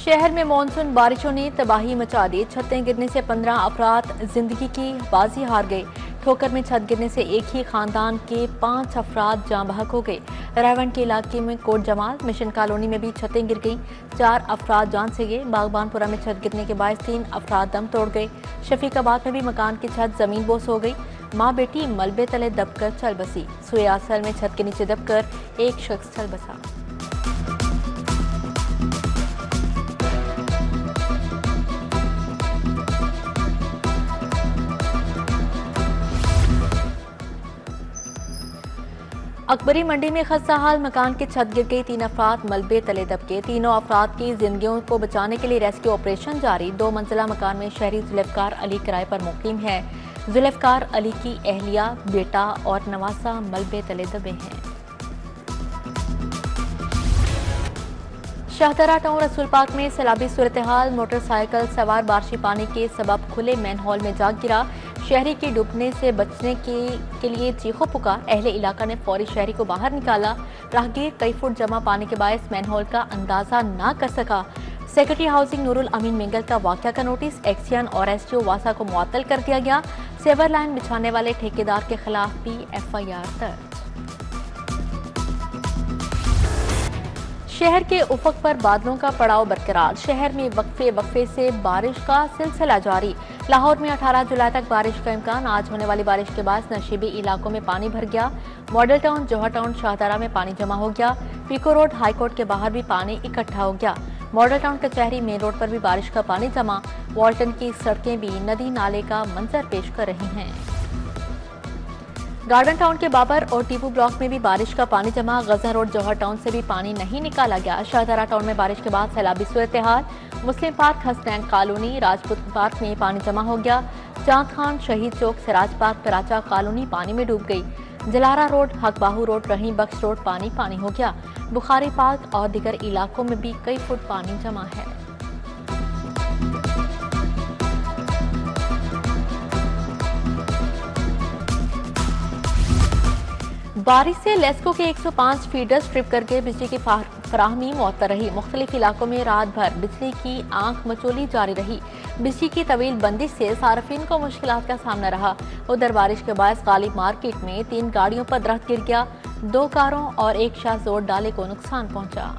शहर में मानसून बारिशों ने तबाही मचा दी। छतें गिरने से 15 अफराद जिंदगी की बाजी हार गए। ठोकर में छत गिरने से एक ही खानदान के 5 अफराद जाँ बहक हो गए। रायवन के इलाके में कोट जमाल मिशन कॉलोनी में भी छतें गिर गई। 4 अफराद जान से गए। बागबानपुरा में छत गिरने के बाद 3 अफराद दम तोड़ गए। शफीकाबाद में भी मकान की छत जमीन बोस हो गई। माँ बेटी मलबे तले दबकर चल बसी। सुयासल में छत के नीचे दबकर एक शख्स चल बसा। अकबरी मंडी में खस्ता हाल मकान की छत गिर गई। 3 अफराद मलबे तले दबके। तीनों अफराद की जिंदगियों को बचाने के लिए रेस्क्यू ऑपरेशन जारी। 2 मंजिला मकान में शहरी जुल्फकार अली किराए पर मुकीम है। जुल्फकार अली की अहलिया, बेटा और नवासा मलबे तले दबे हैं। शाहदरा टाउन रसूल पार्क में सैलाबी सूरत हाल। मोटरसाइकिल सवार बारिशी पानी के सबब खुले मैन हॉल में जा गिरा। शहरी के डूबने से बचने के लिए चीखो पुकार। अहले इलाका ने फौरी शहरी को बाहर निकाला। राहगीर कई फुट जमा पानी के बायस मैन हॉल का अंदाजा ना कर सका। सेक्रेटरी हाउसिंग नूरुल अमीन मिंगल का वाकया का नोटिस। एक्सियन और एसटीओ वासा को मुअत्तल कर दिया गया। सेवर लाइन बिछाने वाले ठेकेदार के खिलाफ भी एफआईआर दर्ज। शहर के उफक पर बादलों का पड़ाव बरकरार। शहर में वक्फे से बारिश का सिलसिला जारी। लाहौर में 18 जुलाई तक बारिश का इम्कान। आज होने वाली बारिश के बाद नशीबी इलाकों में पानी भर गया। मॉडल टाउन, जौहर टाउन, शाहदरा में पानी जमा हो गया। पीको रोड, हाईकोर्ट के बाहर भी पानी इकट्ठा हो गया। मॉडल टाउन कचहरी मेन रोड पर भी बारिश का पानी जमा। वॉल्टन की सड़कें भी नदी नाले का मंजर पेश कर रही हैं। गार्डन टाउन के बाबर और टीपू ब्लॉक में भी बारिश का पानी जमा। गजा रोड, जौहर टाउन से भी पानी नहीं निकाला गया। शाहदरा टाउन में बारिश के बाद सैलाबी सूरत हाल। Muslim park, Hasnain colony, Rajput park में पानी जमा हो गया। चांद खान, शहीद चौक, सिराज पार्क, कराचा कॉलोनी पानी में डूब गई। Jalara road, Hakbahu road, Rahim Bakhsh road पानी हो गया। बुखारी पार्क और दीगर इलाकों में भी कई फुट पानी जमा है। बारिश से लेस्को के 105 फीडर स्ट्रिप करके बिजली की फराहमी मुअत्तल रही। मुख्तलिफ इलाकों में रात भर बिजली की आंख मचोली जारी रही। बिजली की तवील बंदिश से सार्फिन को मुश्किलात का सामना रहा। उधर बारिश के बाद गालिब मार्केट में 3 गाड़ियों पर दरख्त गिर गया। 2 कारों और एक शाहजोर डाले को नुकसान पहुंचा।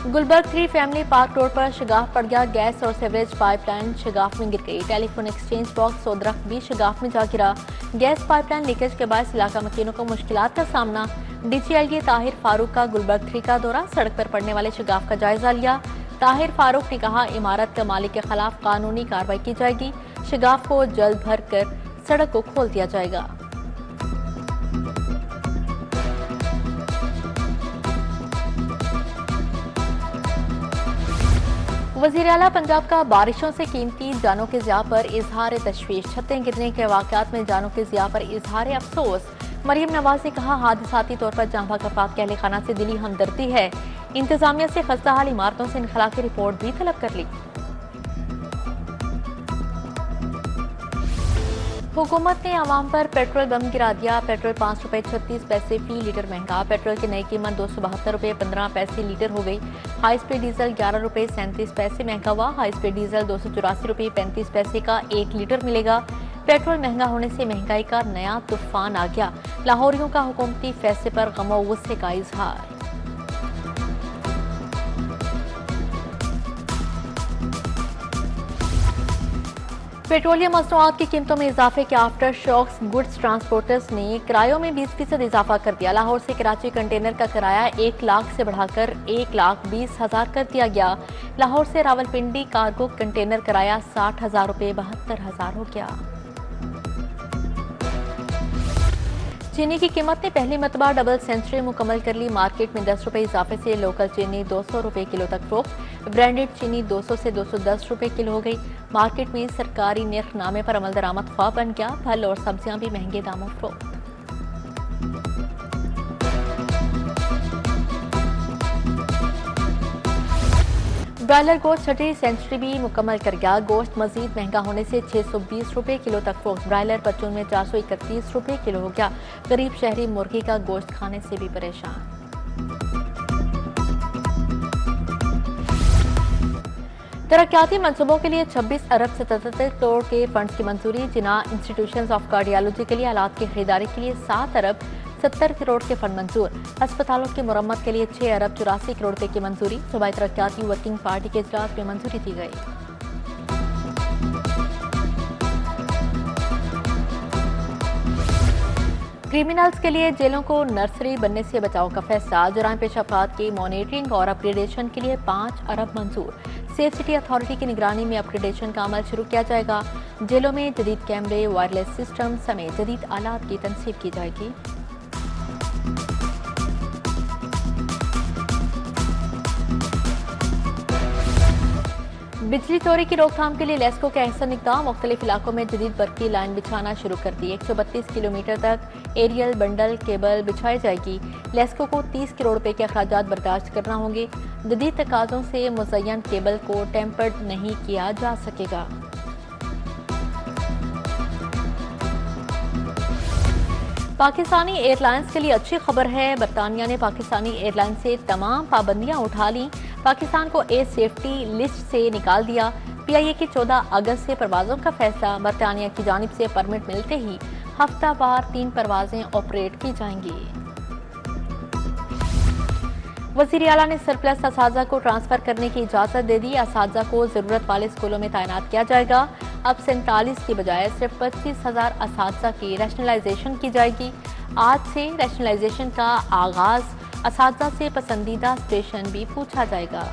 गुलबर्ग 3 फैमिली पार्क रोड पर शगाफ पड़ गया। गैस और सीवरेज पाइपलाइन शगाफ में गिर गई। टेलीफोन एक्सचेंज बॉक्स और दरख्त भी शगाफ में जा गिरा। गैस पाइपलाइन लीकेज के बाद इलाका मकीनों को मुश्किलात का सामना। डीजीएलडी ताहिर फारूक का गुलबर्ग 3 का दौरा। सड़क पर पड़ने वाले शगाफ का जायजा लिया। ताहिर फारूक ने कहा, इमारत के मालिक के खिलाफ कानूनी कार्रवाई की जाएगी। शगाफ को जल्द भर कर सड़क को खोल दिया जाएगा। वज़ीर आला पंजाब का बारिशों से कीमती जानों के ज़िया पर इजहार तशवीश। छतें गिरने के वाक़यात में जानों के ज़िया पर इजहार अफसोस। मरियम नवाज ने कहा, हादसाती तौर पर जाँ बहक अफराद के अहले खाना से दिली हमदर्दी है। इंतजामिया से खस्ता हाल इमारतों से इनखला की रिपोर्ट भी तलब कर ली। हुकूमत ने आवाम पर पेट्रोल बम गिरा दिया। पेट्रोल 5 रुपए 36 पैसे फी लीटर महंगा। पेट्रोल की नई कीमत 272 रुपए 15 पैसे लीटर हो गई। हाई स्पीड डीजल 11 रुपए 37 पैसे महंगा हुआ। हाई स्पीड डीजल 284 रुपए 35 पैसे का 1 लीटर मिलेगा। पेट्रोल महंगा होने से महंगाई का नया तूफान आ गया। लाहौरियों का हुकूमती फैसले पर गम और गुस्से का इजहार। पेट्रोलियम मसनूआत की कीमतों में इजाफे के आफ्टर शॉक्स गुड्स ट्रांसपोर्टर्स ने किरायों में 20% इजाफा कर दिया। लाहौर से कराची कंटेनर का किराया 1 लाख से बढ़ाकर 1,20,000 कर दिया गया। लाहौर से रावलपिंडी कार्गो कंटेनर किराया 60,000 रुपये 72,000 हो गया। चीनी की कीमत ने पहली मरतबा डबल सेंचुरी मुकम्मल कर ली। मार्केट में 10 रुपए इजाफे से लोकल चीनी 200 रुपए किलो तक फरोख्त। ब्रांडेड चीनी 200 से 210 रुपए किलो हो गई। मार्केट में सरकारी निर्खनामे पर अमल दरामद ख्वाह बन गया। फल और सब्जियां भी महंगे दामों फरोख्त। ब्रायलर गोश्त छठी सेंचुरी भी मुकम्मल कर गया। गोश्त मजीद महंगा होने से 620 रुपए किलो तक फरोख्त। ब्रायलर परचून में 431 रुपए किलो हो गया। गरीब शहरी मुर्गी का गोश्त खाने से भी परेशान। तरक्याती मंसूबों के लिए 26 अरब 77 करोड़ के फंड्स की मंजूरी। जिना इंस्टीट्यूशंस ऑफ कार्डियोलॉजी के लिए आलात की खरीदारी के लिए 7 अरब 70 करोड़ के फंड मंजूर। अस्पतालों की मुरम्मत के लिए 6 अरब 84 करोड़ रुपए की मंजूरी। सूबाई तरक्याती वर्किंग पार्टी के इजलास में मंजूरी दी गई। क्रिमिनल्स के लिए जेलों को नर्सरी बनने से बचाव का फैसला। जुराइम पेश अफराद की मॉनिटरिंग और अपग्रेडेशन के लिए 5 अरब मंजूर। सेफ सिटी अथॉरिटी की निगरानी में अपग्रेडेशन का अमल शुरू किया जाएगा। जेलों में जदीद कैमरे, वायरलेस सिस्टम समेत जदीद आलात की तनसीब की जाएगी। बिजली चोरी की रोकथाम के लिए लेस्को के अहसन इक़दाम। मुख्तलिफ इलाकों में जदीद बरकी लाइन बिछाना शुरू कर दी। 132 किलोमीटर तक एरियल बंडल केबल बिछाई जाएगी। लेस्को को 30 करोड़ रुपए के अखराजात बर्दाश्त करना होंगे। जदीद तकाज़ों से मुज़य्यन केबल को टेम्पर्ड नहीं किया जा सकेगा। पाकिस्तानी एयरलाइंस के लिए अच्छी खबर है। बरतानिया ने पाकिस्तानी एयरलाइन से तमाम पाबंदियां उठा ली। पाकिस्तान को एयर सेफ्टी लिस्ट से निकाल दिया। PIA की 14 अगस्त से परवाजों का फैसला। बरतानिया की जानिब से परमिट मिलते ही हफ्तावार 3 परवाजें ऑपरेट की जाएंगी। वज़ीर आला ने सरप्लस असातिज़ा को ट्रांसफर करने की इजाजत दे दी। असातिज़ा को जरूरत वाले स्कूलों में तैनात किया जाएगा। अब 47 की बजाय सिर्फ 25,000 असातिज़ा की रैशनलाइजेशन की जाएगी। आज से रैशनलाइजेशन का आगाज। असातिज़ा से पसंदीदा स्टेशन भी पूछा जाएगा।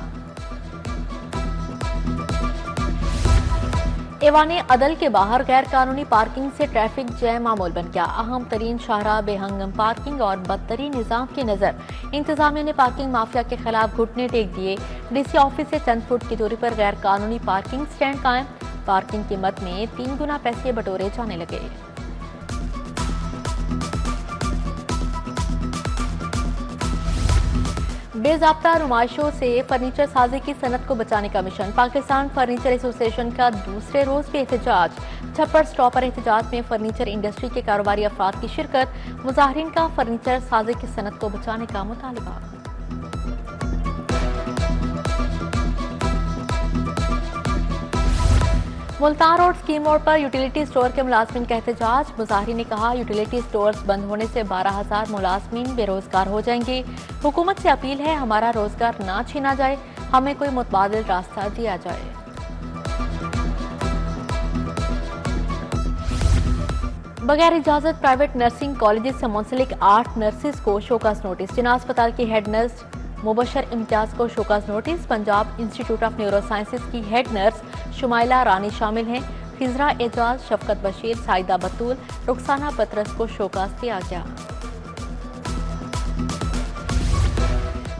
ऐवाने अदल के बाहर गैर कानूनी पार्किंग से ट्रैफिक जैम मामूल बन गया। अहम तरीन शाहरा बेहंगम पार्किंग और बदतरीन निजाम की नजर इंतजामिया ने पार्किंग माफिया के खिलाफ घुटने टेक दिए। DC ऑफिस से चंद फुट की दूरी पर गैर कानूनी पार्किंग स्टैंड कायम। पार्किंग कीमत में 3 गुना पैसे बटोरे जाने लगे। बेज़ाब्ता नुमाइशों से फर्नीचर साजी की सनत को बचाने का मिशन। पाकिस्तान फर्नीचर एसोसिएशन का दूसरे रोज भी एहतजाज। छप्पर स्टॉप पर एहतजाज में फर्नीचर इंडस्ट्री के कारोबारी अफराद की शिरकत। मुजाहिरीन का फर्नीचर साजी की सनत को बचाने का मुतालबा। मुल्तान रोड स्कीम मोड़ पर यूटिलिटी स्टोर के मुलाजमीन का एहतजाज। मुजाहिरीन ने कहा यूटिलिटी स्टोर्स बंद होने से 12,000 मुलाजमीन बेरोजगार हो जाएंगे। हुकूमत से अपील है हमारा रोजगार ना छीना जाए, हमें कोई मुतबादिल रास्ता दिया जाए। बगैर इजाजत प्राइवेट नर्सिंग कॉलेज से मुंसलिक 8 नर्सेज को शोकास नोटिस। जिना अस्पताल की हेड नर्स मुबशर इम्तियाज को show cause notice. Punjab institute of neuro sciences की हेड नर्स शुमाइला रानी शामिल हैं। खिजरा एजाज, शफकत बशीर, साइदा बतूल, रुखसाना पतरस को शोकास दिया गया।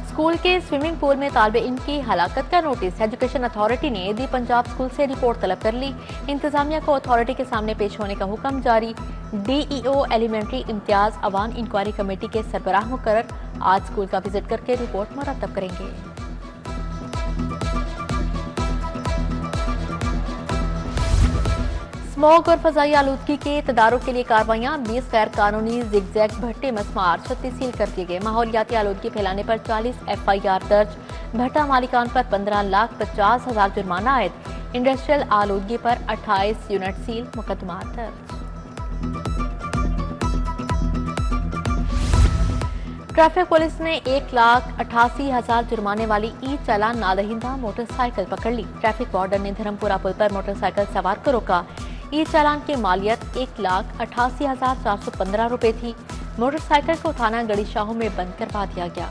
स्कूल के स्विमिंग पूल में तालिबे इल्म की हलाकत का नोटिस। एजुकेशन अथॉरिटी ने दी पंजाब स्कूल से रिपोर्ट तलब कर ली। इंतजामिया को अथॉरिटी के सामने पेश होने का हुक्म जारी। DEO elementary Imtiaz Awan inquiry committee के सरबराह मुकर्रर आज स्कूल का विजिट करके रिपोर्ट मुरतब करेंगे। स्मोक और फजाई आलूदगी के तदारुक के लिए कार्रवाइयां। 20 गैर कानूनी जिगजैग भट्टे मस्मार 36 सील कर दिए गए। माहौलियाती आलूदगी फैलाने पर 40 FIR दर्ज। भट्टा मालिकान पर 15,50,000 जुर्माना आयद। इंडस्ट्रियल आलूदगी पर 28 यूनिट सील, मुकदमा दर्ज। ट्रैफिक पुलिस ने 1,88,000 जुर्माने वाली ई चालान नादहिंदा मोटरसाइकिल पकड़ ली। ट्रैफिक वार्डन ने धर्मपुरा पुल पर मोटरसाइकिल सवार को रोका। ई चालान की मालियत 1,88,415 रुपए थी। मोटरसाइकिल को थाना गड़ी शाहों में बंद करवा दिया गया।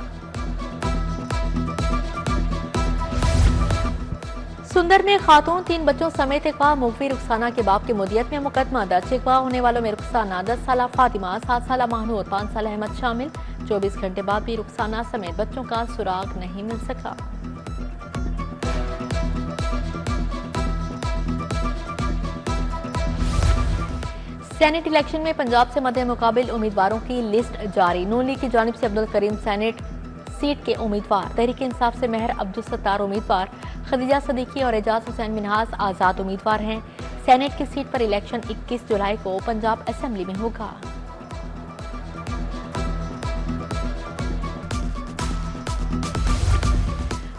सुंदर में खातून 3 बच्चों समेत अगवा। मुफ्ती रुखसाना के बाप की मुदियत में मुकदमा दर्ज। अगवा होने वालों में रुखसाना, 10 साला फातिमा, 7 साला महनूद, 5 साला अहमद शामिल। 24 घंटे बाद भी रुखसाना समेत बच्चों का सुराग नहीं मिल सका। सेनेट इलेक्शन में पंजाब से मध्य मुकाबिल उम्मीदवारों की लिस्ट जारी। नून लीग की जानिब से अब्दुल करीम सेनेट सीट के उम्मीदवार, तहरीक इंसाफ से महर अब्दुल सत्तार उम्मीदवार, खदीजा सदीकी और एजाज हुसैन मिनहास आजाद उम्मीदवार हैं। सेनेट की सीट पर इलेक्शन 21 जुलाई को पंजाब असेंबली में होगा।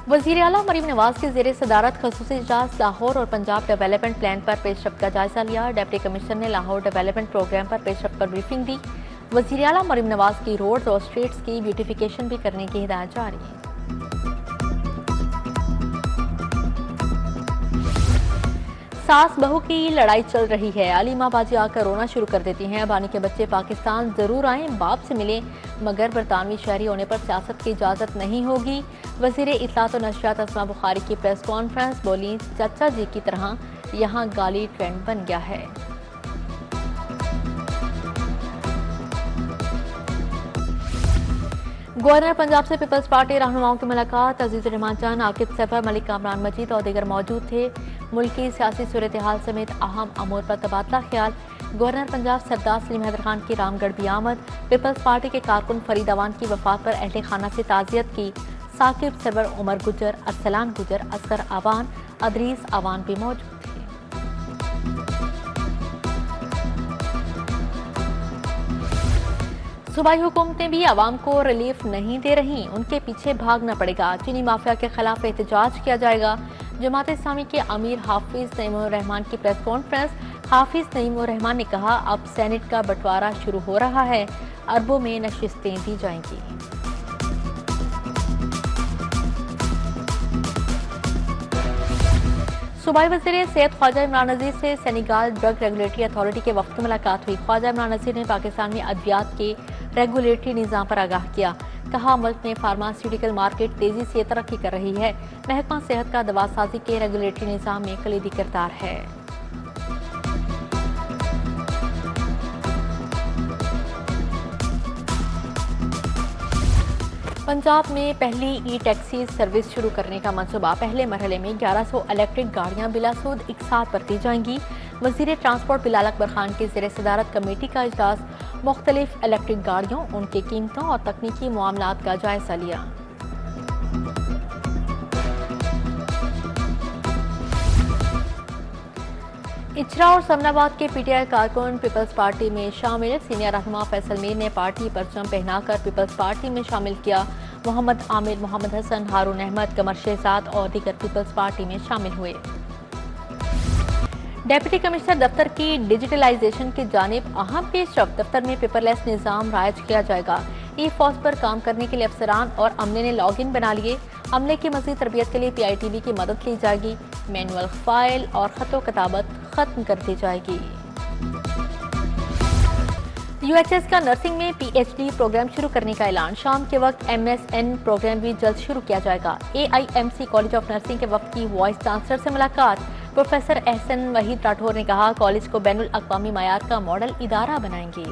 वज़ीर आला मरीम नवाज की ज़ेरे सदारत खसूसी इजलास लाहौर और पंजाब डेवलपमेंट प्लान पर पेशरफ्त का जायजा लिया। डिप्टी कमिश्नर ने लाहौर डेवलपमेंट प्रोग्राम पर पेशरफ्त पर ब्रीफिंग दी। वज़ीर आला मरीम नवाज की रोड्स और स्ट्रीट्स की ब्यूटिफिकेशन भी करने की हिदायत जारी है। सास बहू की लड़ाई चल रही है। अली माँ बाजी आकर रोना शुरू कर देती हैं। बानी के बच्चे पाकिस्तान जरूर आए, बाप से मिले, मगर बरतानवी शहरी होने पर सियासत की इजाजत नहीं होगी। वजीर इत्तलात और नशरियात अस्मा बुखारी की प्रेस कॉन्फ्रेंस, बोली चाचा जी की तरह यहाँ गाली ट्रेंड बन गया है। गवर्नर पंजाब से पीपल्स पार्टी रहनुमाओं की मुलाकात। अजीजुर रहमान जान, आकिब सफर, मलिक कामरान मजीद और दीगर मौजूद थे। मुल्की सियासी सूरत हाल समेत अहम अमूर पर तबादला ख्याल। गवर्नर पंजाब सरदार सलीम हैदर खान की रामगढ़ भी आमद। पीपल्स पार्टी के कारकुन फरीद अवान की वफात पर अहले खाना से ताज़ियत की। साकिब सरवर, उमर गुजर, अरसलान गुजर, असगर अवान, अदरीस अवान भी मौजूद थे। सूबाई हुकूमतें भी आवाम को रिलीफ नहीं दे रही, उनके पीछे भागना पड़ेगा। चीनी माफिया के खिलाफ एहतजाज किया जाएगा। जमात इस्लामी के अमीर हाफिज नईमुर रहमान की प्रेस कॉन्फ्रेंस। हाफिज नईमुर रहमान ने कहा, अब सेनेट का बंटवारा शुरू हो रहा है, अरबों में नशिस्तें दी जाएंगी। सूबाई वज़ीर सेहत ख्वाजा इमरान नज़ीर से सेनेगल ड्रग रेगुलेटरी अथॉरिटी के वक्त मुलाकात हुई। ख्वाजा इमरान नज़ीर ने पाकिस्तान में अद्वियात के रेगुलेटरी निज़ाम पर आगाह किया। कहा, मुल्क में फार्मास्यूटिकल मार्केट तेजी से तरक्की कर रही है। महकमा सेहत का दवासाजी के रेगुलेटरी निज़ाम में कलीदी किरदार है। पंजाब में पहली ई टैक्सी सर्विस शुरू करने का मंसूबा। पहले मरहले में 1100 इलेक्ट्रिक गाड़ियां बिलासूद एक साथ बरती जाएंगी। वज़ीर ट्रांसपोर्ट बिलाल अकबर खान की ज़ेरे सदारत कमेटी का इजलास। मुख्तलिफ इलेक्ट्रिक गाड़ियों, उनकी कीमतों और तकनीकी मामलात का जायजा लिया। इचरा और समनाबाद के पीटीआई कारकुन पीपल्स पार्टी में शामिल। सीनियर रहनुमा फैसल मीर ने पार्टी परचम पहनाकर पीपल्स पार्टी में शामिल किया। मोहम्मद आमिर, मोहम्मद हसन, हारून अहमद, कमर शहजाद और दीगर पीपल्स पार्टी में शामिल हुए। डेप्यूटी कमिश्नर दफ्तर की डिजिटलाइजेशन की जानिब अहम पेशरफ्त। दफ्तर में पेपरलेस निज़ाम राइज किया जाएगा। ई फॉस पर काम करने के लिए अफसरान और अमले ने लॉगिन बना लिए। अमले की मज़ीद तरबियत के लिए PITB की मदद ली जाएगी। मैनुअल फाइल और खतो किताबत खत्म कर दी जाएगी। UHS का नर्सिंग में PhD प्रोग्राम शुरू करने का ऐलान। शाम के वक्त MSN प्रोग्राम भी जल्द शुरू किया जाएगा। AIMC कॉलेज ऑफ नर्सिंग के वक्त की वाइस चांसलर से मुलाकात। प्रोफेसर एहसन वहीद राठौर ने कहा, कॉलेज को बैनुल अक़वामी मयार का मॉडल इदारा बनाएंगे।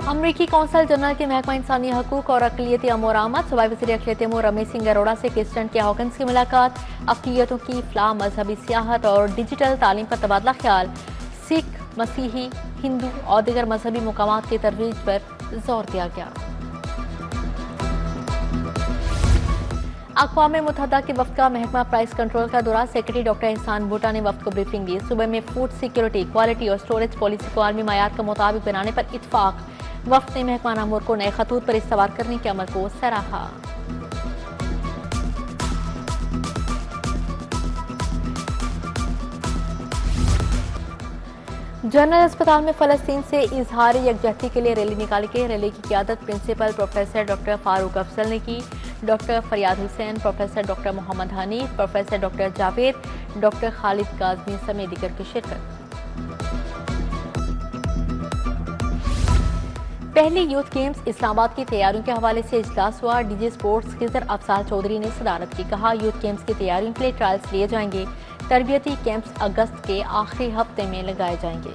अमरीकी कौंसल जनरल के महकमा इंसानी हकूक और अक़लियती अमूर आमद। सूबाई वज़ीर अक़लियती अमूर रमेश सिंह अरोड़ा से क्रिस्टन के हॉकन्स की मुलाकात। अक़लियतों की इफ़लाह, मजहबी सियाहत और डिजिटल तालीम पर तबादला ख्याल। सिख, मसीही, हिंदू और दीगर मजहबी मुकामात की तरवीज पर जोर दिया गया। अक़वाम मुत्तहिदा के वफ़द का महकमा प्राइस कंट्रोल का दौरा। सेक्रेटरी डॉक्टर एहसान बूटा ने वफ़द को ब्रीफिंग दी। सूबे में फूड सिक्योरिटी, क्वालिटी और स्टोरेज पॉलिसी को आलमी मयार के मुताबिक बनाने पर इत्तफाक। वफ़द ने महकमा नामूर को नए खतूत पर इस्तवार करने के अमल को सराहा। जनरल अस्पताल में फ़लस्तीन से इजहार यकजहती के लिए रैली निकाली गई। रैली की क़ियादत principal professor doctor Farooq Afzal ने की। Doctor Fariyad Hussain, professor doctor Mohammad Hanif, professor doctor Javed, doctor Khalid Kazmi समेत दीगर की शिरकत। पहली यूथ गेम्स इस्लामाबाद की तैयारियों के हवाले से इजलास हुआ। डीजी स्पोर्ट्स खिजर अफसाल चौधरी ने सदारत की। कहा, यूथ गेम्स की तैयारियों के लिए ट्रायल्स लिए जाएंगे। तरबियती कैंप्स अगस्त के आखिरी हफ्ते में लगाए जाएंगे।